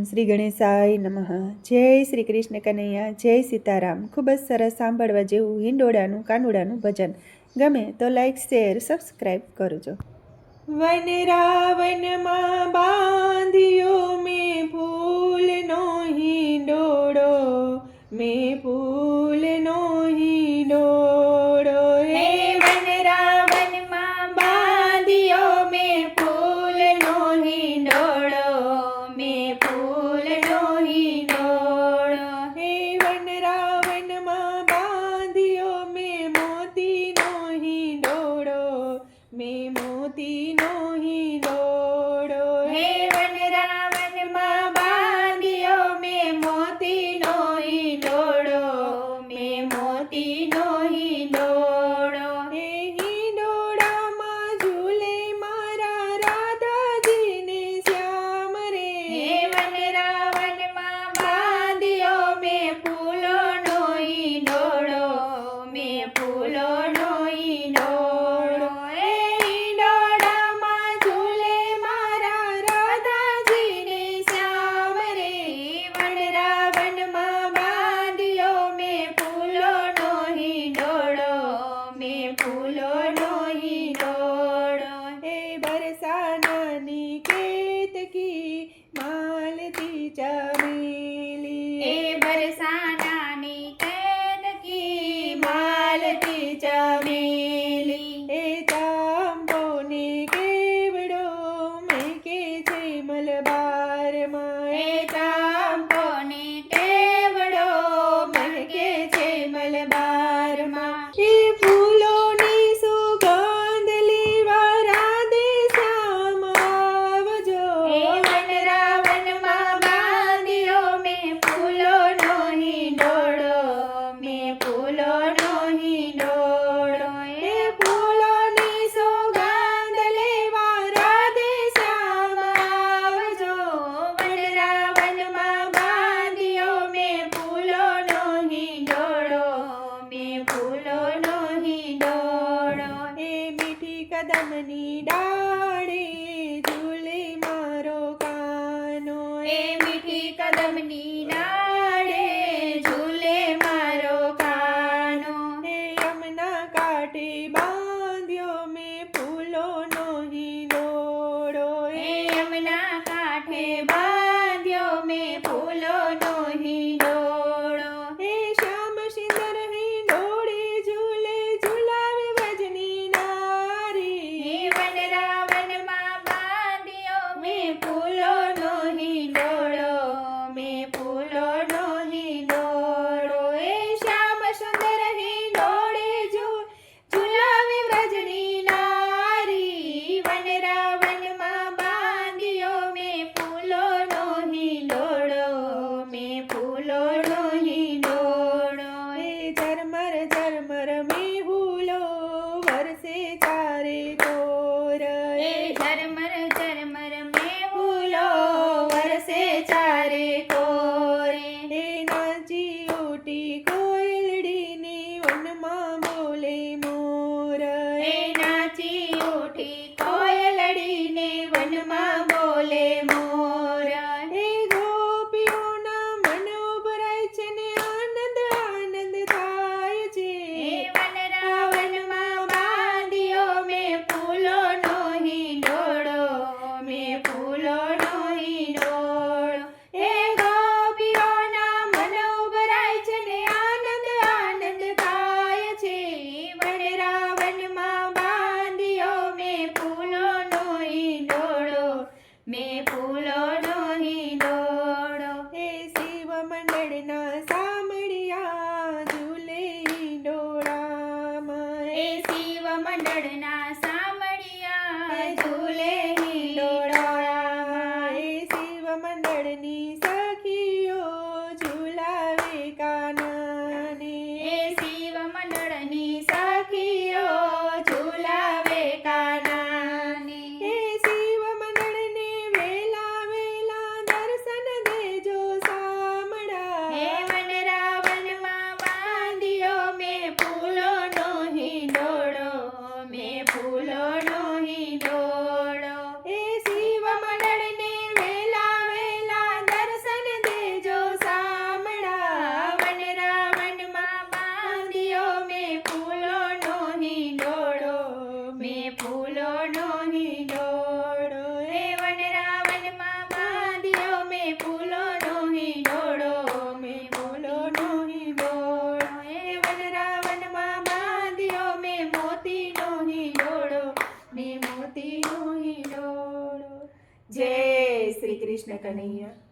શ્રી ગણેશાય નમઃ. જય શ્રી કૃષ્ણ કનૈયા, જય સીતારામ. ખૂબ જ સરસ સાંભળવા જેવું હિંડોળાનું કાનુડાનું ભજન. ગમે તો લાઈક, શેર, સબસ્ક્રાઈબ કરજો. વન રાવનમાં બાંધ્યો મેં ફૂલનો હિંડોળો, મેં ફૂલનો હિંડોળો. હે વન રાવનમાં બાંધ્યો મેં ફૂલનો હિંડોળો, મેં ફૂલનો હિંડોળો. હે વન રાવનમાં બાંધ્યો મેં મોતીનો હિંડોળો, મેં મોતીનો હિંડોળો. હે વન રાવનમાં બાંધ્યો મેં મોતીનો હિંડોળો, મેં મોતીનો હિંડોળો. હે હિંડોળામાં ઝૂલે મારા રાધાજીને શ્યામ રે. હે વન રાવનમાં બાંધ્યો મેં ફૂલોનો હિંડોળો, મેં ફૂલોનો હિંડોળો. હે હિંડોળામાં ઝૂલે મારા રાધાજીને શ્યામ રે. વન રાવનમાં બાંધ્યો મેં ફૂલોનો હિંડોળો, મેં ફૂલોનો હિંડોળો. હે બરસાનાની કેતકી માલતી ચમેલી. હે બરસાનાની કેતકી માલતી ચમેલી. હે ચાંપોને કેવડો મહેકે છે મલબારમાં. હે ચાંપોને કેવડો મહેકે છે મલબારમાં. હે ફૂલોની સુગંધ લેવા રાધે શ્યામ આવજો. હે વન રાવનમાં બાંધ્યો મેં ફૂલોનો હિંડોળો, મેં ફૂલોનો હિંડોળો. હે ફૂલોની સુગંધ લેવા રાધે શ્યામ આવજો. વન રાવનમાં બાંધ્યો મેં ફૂલોનો હિંડોળો, મેં ફૂલોનો હિંડોળો. હે મીઠી કદમની ડાળે ઝૂલે મારો કાનો. હે મીઠી કદમની ડાળે ઝૂલે મારો કાનો. હે યમુના કાંઠે બાંધ્યો મેં ફૂલોનો હિંડોળો. હે યમુના કાંઠે બાંધ્યો મેં ફૂલોનો હિંડોળો. હે શ્યામ સુંદર હિંડોળે ઝૂલે ઝુલાવે વ્રજની નારી. હે વન રાવનમાં બાંધ્યો મેં ફૂલોનો હિંડોળો, મેં ફૂલોનો હિંડોળો. હે શ્યામ સુંદર હિંડોળે ઝુલાવે વ્રજની નારી. વન રાવનમાં બાંધ્યો મેં ફૂલોનો હિંડોળો, મેં ફૂલોનો હિંડોળો. હે ઝરમર ઝરમર મેહુલો વરસે ચારે કોર. હે ઝરમર ઝરમર મેહુલો વરસે ચારે કોર. હે નાચી ઉઠી કોયલડીને વનમાં બોલે મોર. હે નાચી ઉઠી કોયલડીને વનમાં બોલે મોર. હે ગોપીઓના મન ઉભરાય છે ને આનંદ આનંદ થાય છે. હે વન રાવનમાં બાંધ્યો મેં ફૂલોનો હિંડોળો, મેં ફૂલોનો હિંડોળો. હે ગોપીઓના મન ઉભરાય છે ને આનંદ આનંદ થાય છે. વન રાવનમાં બાંધ્યો મેં ફૂલોનો હિંડોળો, મેં ફૂલોનો હિંડોળો. હે શિવ મંડળના સામળિયા ઝૂલે હિંડોળામાં. હે શિવ મંડળના સામળિયા ઝૂલે હિંડોળામાં. હે શિવ મંડળની સખીઓ ઝુલાવે કાનાને. હે શિવ મંડળની સખીઓ ઝુલાવે કાનાને. હે શિવ મંડળને વેલા વેલા દર્શન દેજો સામળા. હે વન રાવનમાં બાંધ્યો મેં ફૂલોનો હિંડોળો, મેં ફૂલો કૃષ્ણ કનૈયા